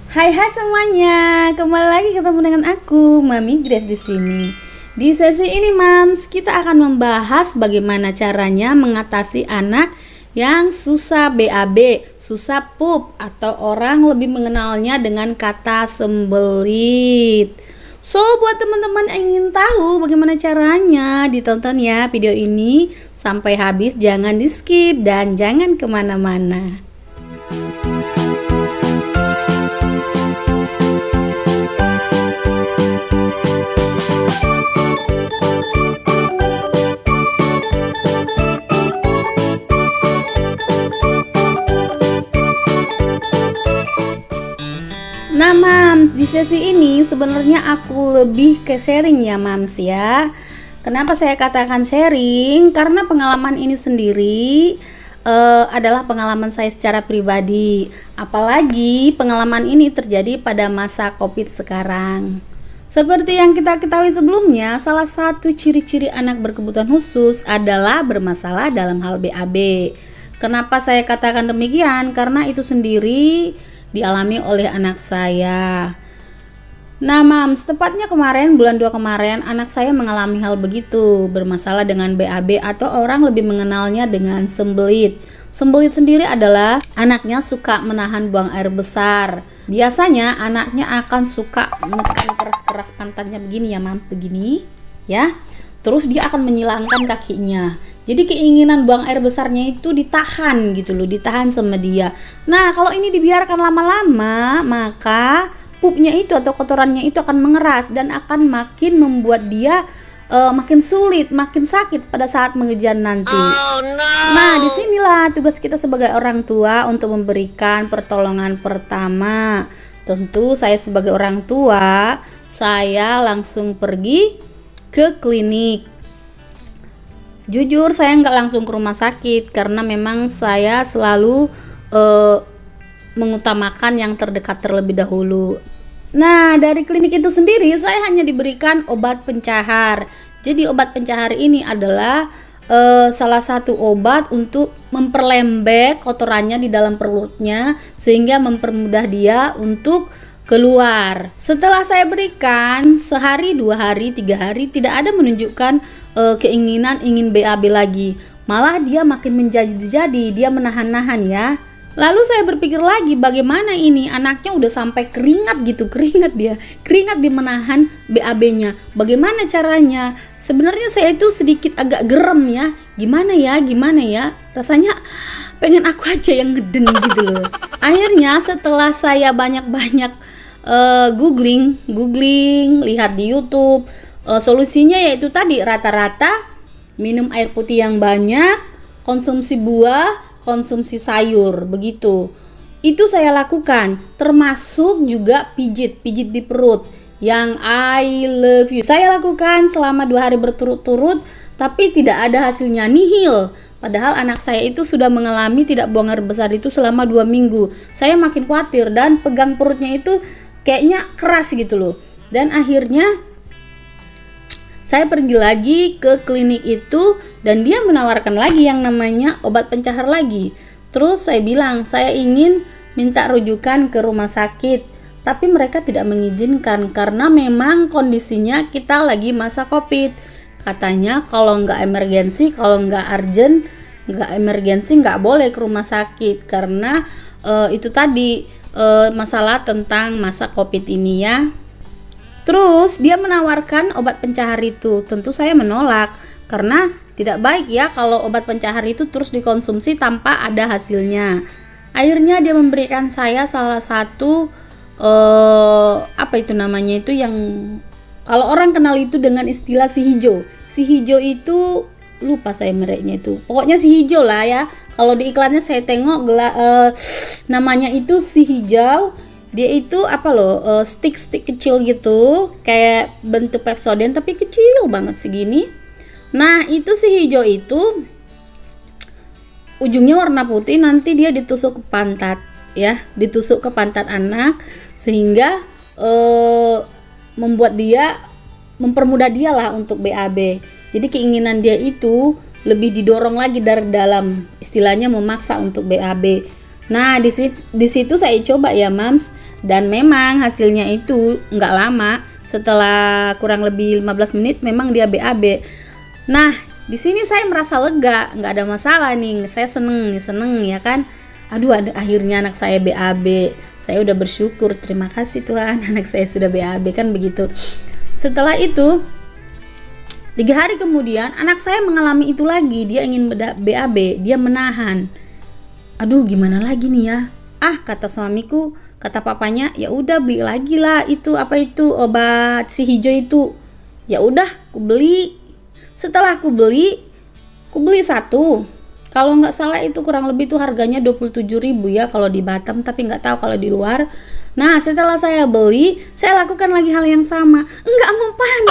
Hai semuanya, kembali lagi ketemu dengan aku, Mami Grace di sini. Di sesi ini, Mams, kita akan membahas bagaimana caranya mengatasi anak yang susah BAB, susah pup, atau orang lebih mengenalnya dengan kata sembelit. So, buat teman-teman yang ingin tahu bagaimana caranya, ditonton ya video ini sampai habis, jangan di skip dan jangan kemana-mana. Nah Mams, di sesi ini sebenarnya aku lebih ke sharing ya Mams ya. Kenapa saya katakan sharing? Karena pengalaman ini sendiri adalah pengalaman saya secara pribadi. Apalagi pengalaman ini terjadi pada masa COVID sekarang. Seperti yang kita ketahui sebelumnya, salah satu ciri-ciri anak berkebutuhan khusus adalah bermasalah dalam hal BAB. Kenapa saya katakan demikian? Karena itu sendiri dialami oleh anak saya. Nah Mams, tepatnya kemarin bulan 2 kemarin anak saya mengalami hal begitu, bermasalah dengan BAB atau orang lebih mengenalnya dengan sembelit. Sembelit sendiri adalah anaknya suka menahan buang air besar. Biasanya anaknya akan suka menekan keras-keras pantatnya begini ya Mams, begini ya. Terus dia akan menyilangkan kakinya. Jadi keinginan buang air besarnya itu ditahan gitu loh, ditahan sama dia. Nah, kalau ini dibiarkan lama-lama, maka pupnya itu atau kotorannya itu akan mengeras dan akan makin membuat dia makin sulit, makin sakit pada saat mengejar nanti. Oh, no. Nah, disinilah tugas kita sebagai orang tua untuk memberikan pertolongan pertama. Tentu saya sebagai orang tua, saya langsung pergi ke klinik. Jujur saya nggak langsung ke rumah sakit karena memang saya selalu mengutamakan yang terdekat terlebih dahulu. Nah, dari klinik itu sendiri saya hanya diberikan obat pencahar. Jadi obat pencahar ini adalah salah satu obat untuk memperlembek kotorannya di dalam perutnya sehingga mempermudah dia untuk keluar. Setelah saya berikan sehari, 2 hari, 3 hari tidak ada menunjukkan keinginan ingin BAB lagi. Malah dia makin menjadi-jadi, dia menahan-nahan ya. Lalu saya berpikir lagi, bagaimana ini anaknya udah sampai keringat gitu, keringat dia menahan BAB-nya. Bagaimana caranya? Sebenarnya saya itu sedikit agak gerem ya. Gimana ya? Rasanya pengen aku aja yang ngeden gitu loh. Akhirnya setelah saya banyak-banyak googling, lihat di YouTube, solusinya yaitu tadi rata-rata minum air putih yang banyak, konsumsi buah, konsumsi sayur, begitu. Itu saya lakukan, termasuk juga pijit di perut yang I love you. Saya lakukan selama 2 hari berturut-turut, tapi tidak ada hasilnya, nihil. Padahal anak saya itu sudah mengalami tidak buang air besar itu selama 2 minggu. Saya makin khawatir dan pegang perutnya itu kayaknya keras gitu loh. Dan akhirnya saya pergi lagi ke klinik itu dan dia menawarkan lagi yang namanya obat pencahar lagi. Terus saya bilang saya ingin minta rujukan ke rumah sakit, tapi mereka tidak mengizinkan karena memang kondisinya kita lagi masa COVID. Katanya kalau nggak emergensi, kalau nggak urgent, nggak emergensi nggak boleh ke rumah sakit karena itu tadi masalah tentang masa COVID ini ya. Terus dia menawarkan obat pencahar itu. Tentu saya menolak karena tidak baik ya kalau obat pencahar itu terus dikonsumsi tanpa ada hasilnya. Akhirnya dia memberikan saya salah satu apa itu namanya itu yang kalau orang kenal itu dengan istilah si hijau. Si hijau itu lupa saya mereknya itu. Pokoknya si hijau lah ya. Kalau di iklannya saya tengok namanya itu si hijau. Dia itu apa loh, stick kecil gitu, kayak bentuk Pepsodent tapi kecil banget segini. Nah itu si hijau itu ujungnya warna putih, nanti dia ditusuk ke pantat ya, ditusuk ke pantat anak sehingga mempermudah dia lah untuk BAB. Jadi keinginan dia itu lebih didorong lagi dari dalam, istilahnya memaksa untuk BAB. Nah, di situ saya coba ya, Mams. Dan memang hasilnya itu nggak lama, setelah kurang lebih 15 menit memang dia BAB. Nah, di sini saya merasa lega, nggak ada masalah nih, saya seneng ya kan. Aduh, akhirnya anak saya BAB. Saya udah bersyukur, terima kasih Tuhan, anak saya sudah BAB, kan begitu. Setelah itu 3 hari kemudian anak saya mengalami itu lagi, dia ingin BAB, dia menahan. Aduh, gimana lagi nih ya? Kata suamiku, kata papanya, ya udah beli lagi lah itu obat si hijau itu. Ya udah, aku beli. Setelah aku beli satu. Kalau nggak salah itu kurang lebih tuh harganya 27.000 ya kalau di Batam, tapi nggak tahu kalau di luar. Nah, setelah saya beli, saya lakukan lagi hal yang sama. Nggak mempan.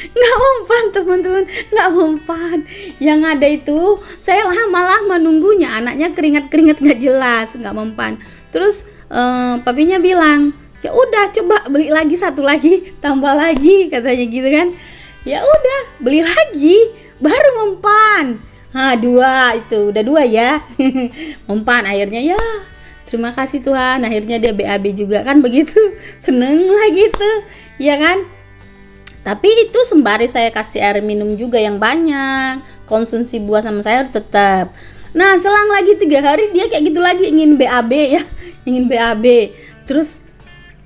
Nggak mempan teman-teman, nggak mempan. Yang ada itu saya lama-lama nunggunya, anaknya keringat-keringat nggak jelas, nggak mempan. Terus papinya bilang, ya udah coba beli lagi satu lagi, tambah lagi katanya gitu kan. Ya udah beli lagi, baru mempan. Udah 2 ya. Mempan akhirnya, ya terima kasih Tuhan, akhirnya dia BAB juga, kan begitu. Seneng lah gitu, ya kan. Tapi itu sembari saya kasih air minum juga yang banyak, konsumsi buah sama sayur tetap. Nah, selang lagi 3 hari dia kayak gitu lagi, ingin BAB ya, ingin BAB. Terus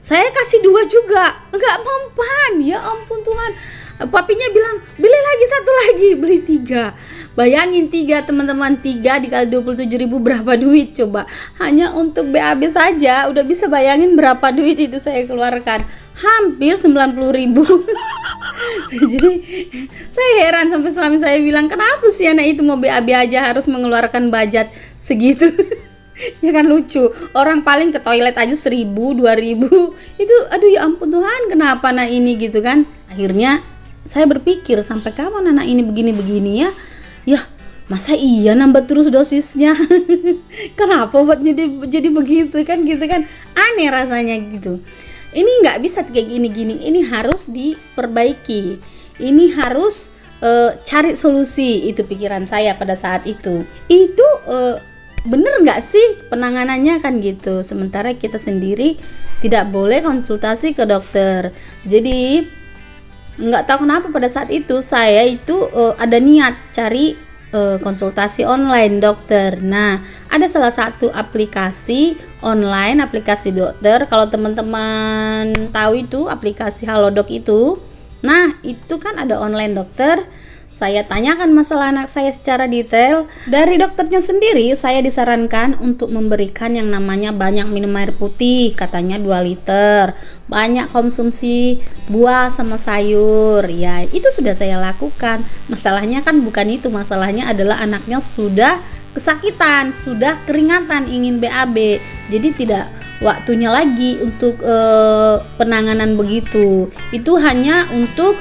saya kasih 2 juga, nggak mempan. Ya ampun Tuhan. Papinya bilang, beli lagi satu lagi, beli 3. Bayangin 3 teman-teman, 3 dikali 27.000 berapa duit coba. Hanya untuk BAB saja udah bisa bayangin berapa duit itu saya keluarkan. Hampir 90.000. Jadi saya heran, sampai suami saya bilang, kenapa sih anak itu mau BAB aja harus mengeluarkan budget segitu. Ya kan lucu, orang paling ke toilet aja 1.000, 2.000 itu, aduh ya ampun Tuhan, kenapa anak ini gitu kan. Akhirnya saya berpikir, sampai kapan anak ini begini-begini ya masa iya nambah terus dosisnya. Kenapa buat jadi begitu kan, gitu kan, aneh rasanya gitu. Ini nggak bisa kayak gini-gini, ini harus diperbaiki, ini harus cari solusi. Itu pikiran saya pada saat itu bener nggak sih penanganannya kan gitu. Sementara kita sendiri tidak boleh konsultasi ke dokter. Jadi nggak tahu kenapa pada saat itu saya itu ada niat cari konsultasi online dokter. Nah, ada salah satu aplikasi online, aplikasi dokter. Kalau teman-teman tahu itu aplikasi Halodoc itu. Nah, itu kan ada online dokter. Saya tanyakan masalah anak saya secara detail. Dari dokternya sendiri saya disarankan untuk memberikan yang namanya banyak minum air putih, katanya 2 liter. Banyak konsumsi buah sama sayur. Ya, itu sudah saya lakukan. Masalahnya kan bukan itu, masalahnya adalah anaknya sudah kesakitan, sudah keringatan, ingin BAB. Jadi tidak waktunya lagi untuk penanganan begitu. Itu hanya untuk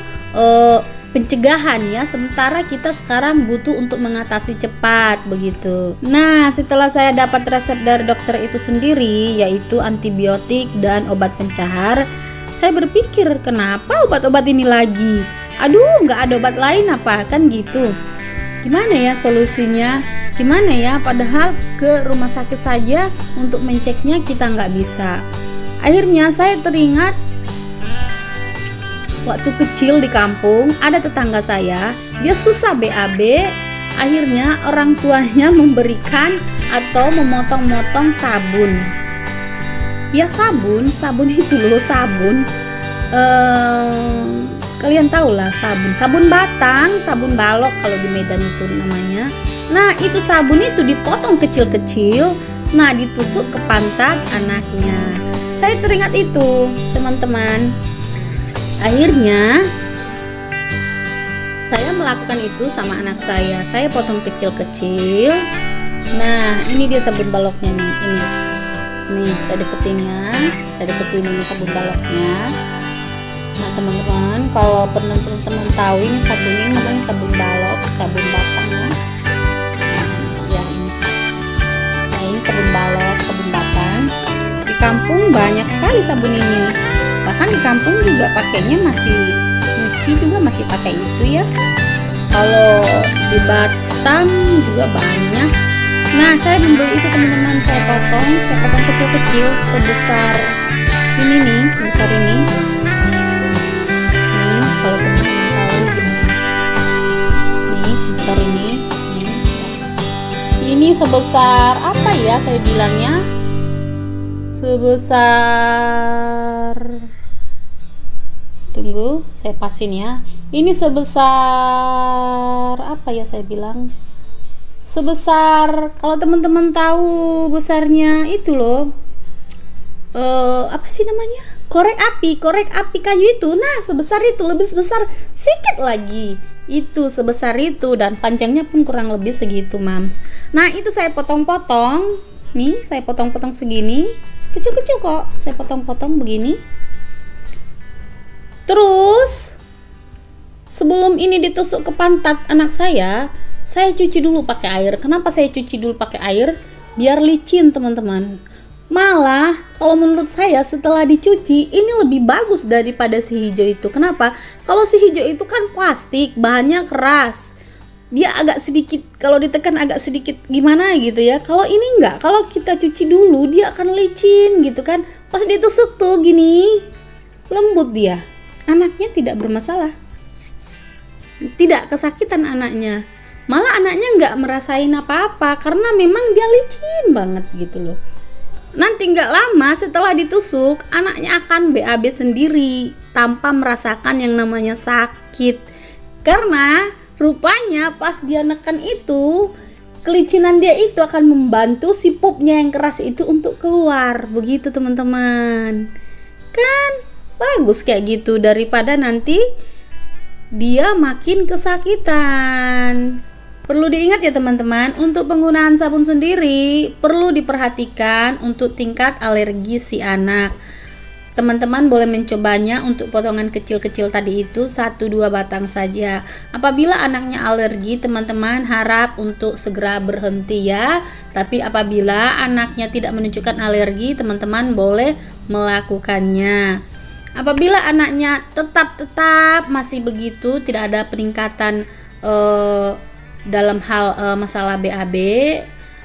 pencegahan ya, sementara kita sekarang butuh untuk mengatasi cepat begitu. Nah, setelah saya dapat resep dari dokter itu sendiri, yaitu antibiotik dan obat pencahar, saya berpikir, kenapa obat-obat ini lagi? Aduh, nggak ada obat lain apa kan gitu. Gimana ya solusinya? Gimana ya, padahal ke rumah sakit saja untuk menceknya kita nggak bisa. Akhirnya saya teringat waktu kecil di kampung ada tetangga saya, dia susah BAB. Akhirnya orang tuanya memberikan atau memotong-motong sabun. Ya sabun itu loh, sabun. Kalian tahu lah sabun batang, sabun balok kalau di Medan itu namanya. Nah, itu sabun itu dipotong kecil-kecil, nah ditusuk ke pantat anaknya. Saya teringat itu, teman-teman. Akhirnya saya melakukan itu sama anak saya. Saya potong kecil-kecil. Nah, ini dia sabun baloknya nih. Nih, saya deketin ini sabun baloknya. Nah, teman-teman, kalau teman-teman tahu ini sabunnya namanya sabun balok, sabun batang ya. Ya ini. Nah, ini sabun balok, sabun batang. Di kampung banyak sekali sabun ini. Bahkan di kampung juga pakainya masih nyuci juga masih pakai itu ya. Kalau di Batam juga banyak Nah, saya membeli itu teman-teman, saya potong kecil-kecil sebesar ini nih, sebesar ini. Nih, kalau teman-teman tahu gimana. Nih, sebesar ini. Ini sebesar apa ya saya bilangnya? Sebesar, tunggu, saya pasin ya. Ini sebesar apa ya saya bilang? Sebesar, kalau teman-teman tahu besarnya itu loh, apa sih namanya, korek api kayu itu. Nah, sebesar itu, lebih sebesar sedikit lagi, itu sebesar itu, dan panjangnya pun kurang lebih segitu, Mams. Nah, itu saya potong-potong nih, saya potong-potong segini, kecil-kecil kok, saya potong-potong begini. Terus sebelum ini ditusuk ke pantat anak saya cuci dulu pakai air. Kenapa saya cuci dulu pakai air? Biar licin, teman-teman. Malah kalau menurut saya setelah dicuci ini lebih bagus daripada si hijau itu. Kenapa? Kalau si hijau itu kan plastik, bahannya keras. Dia agak sedikit, kalau ditekan agak sedikit gimana gitu ya. Kalau ini enggak, kalau kita cuci dulu dia akan licin gitu kan. Pas ditusuk tuh gini, lembut dia. Anaknya tidak bermasalah. Tidak kesakitan anaknya. Malah anaknya nggak merasain apa-apa karena memang dia licin banget gitu loh. Nanti nggak lama setelah ditusuk, anaknya akan BAB sendiri tanpa merasakan yang namanya sakit. Karena rupanya pas dia neken itu, kelicinan dia itu akan membantu si pupnya yang keras itu untuk keluar. Begitu teman-teman. Kan bagus kayak gitu daripada nanti dia makin kesakitan. Perlu diingat ya teman-teman, untuk penggunaan sabun sendiri perlu diperhatikan untuk tingkat alergi si anak. Teman-teman boleh mencobanya untuk potongan kecil-kecil tadi itu 1-2 batang saja. Apabila anaknya alergi, teman-teman harap untuk segera berhenti ya. Tapi apabila anaknya tidak menunjukkan alergi, teman-teman boleh melakukannya. Apabila anaknya tetap masih begitu, tidak ada peningkatan dalam hal masalah BAB,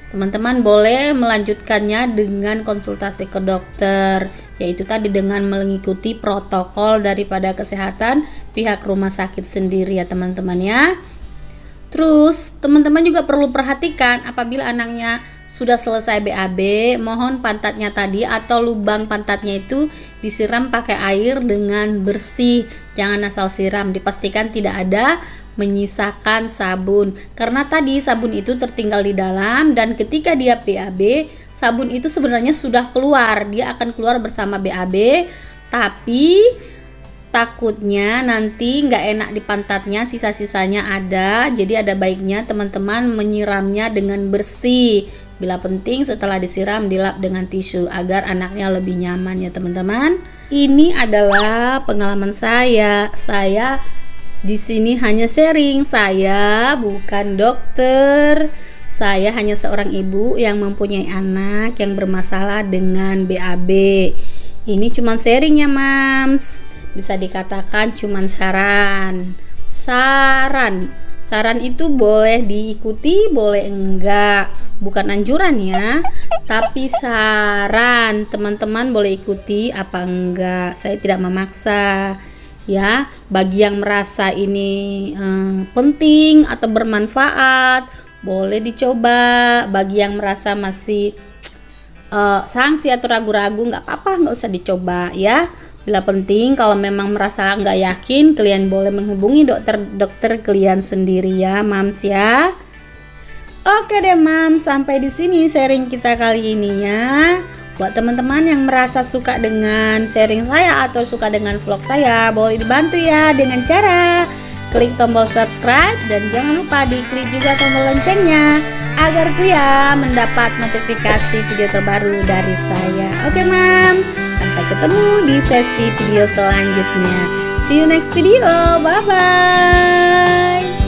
teman-teman boleh melanjutkannya dengan konsultasi ke dokter, yaitu tadi dengan mengikuti protokol daripada kesehatan pihak rumah sakit sendiri ya teman-teman ya. Terus teman-teman juga perlu perhatikan apabila anaknya sudah selesai BAB, mohon pantatnya tadi atau lubang pantatnya itu disiram pakai air dengan bersih. Jangan asal siram, dipastikan tidak ada menyisakan sabun. Karena tadi sabun itu tertinggal di dalam dan ketika dia BAB, sabun itu sebenarnya sudah keluar. Dia akan keluar bersama BAB, tapi takutnya nanti nggak enak di pantatnya, sisa-sisanya ada. Jadi ada baiknya teman-teman menyiramnya dengan bersih. Bila penting setelah disiram dilap dengan tisu agar anaknya lebih nyaman ya teman-teman. Ini adalah pengalaman saya. Saya di sini hanya sharing, saya bukan dokter. Saya hanya seorang ibu yang mempunyai anak yang bermasalah dengan BAB. Ini cuma sharing ya, Mams. Bisa dikatakan cuma saran. Saran itu boleh diikuti, boleh enggak. Bukan anjuran ya, tapi saran. Teman-teman boleh ikuti apa enggak. Saya tidak memaksa. Ya, bagi yang merasa ini penting atau bermanfaat, boleh dicoba. Bagi yang merasa masih sangsi atau ragu-ragu, nggak apa-apa, nggak usah dicoba ya. Bila penting, kalau memang merasa nggak yakin, kalian boleh menghubungi dokter kalian sendiri ya, Mams ya. Oke deh, Mams, sampai di sini sharing kita kali ini ya. Buat teman-teman yang merasa suka dengan sharing saya atau suka dengan vlog saya, boleh dibantu ya dengan cara klik tombol subscribe dan jangan lupa diklik juga tombol loncengnya agar kalian mendapat notifikasi video terbaru dari saya. Oke, Mam, sampai ketemu di sesi video selanjutnya. See you next video. Bye bye.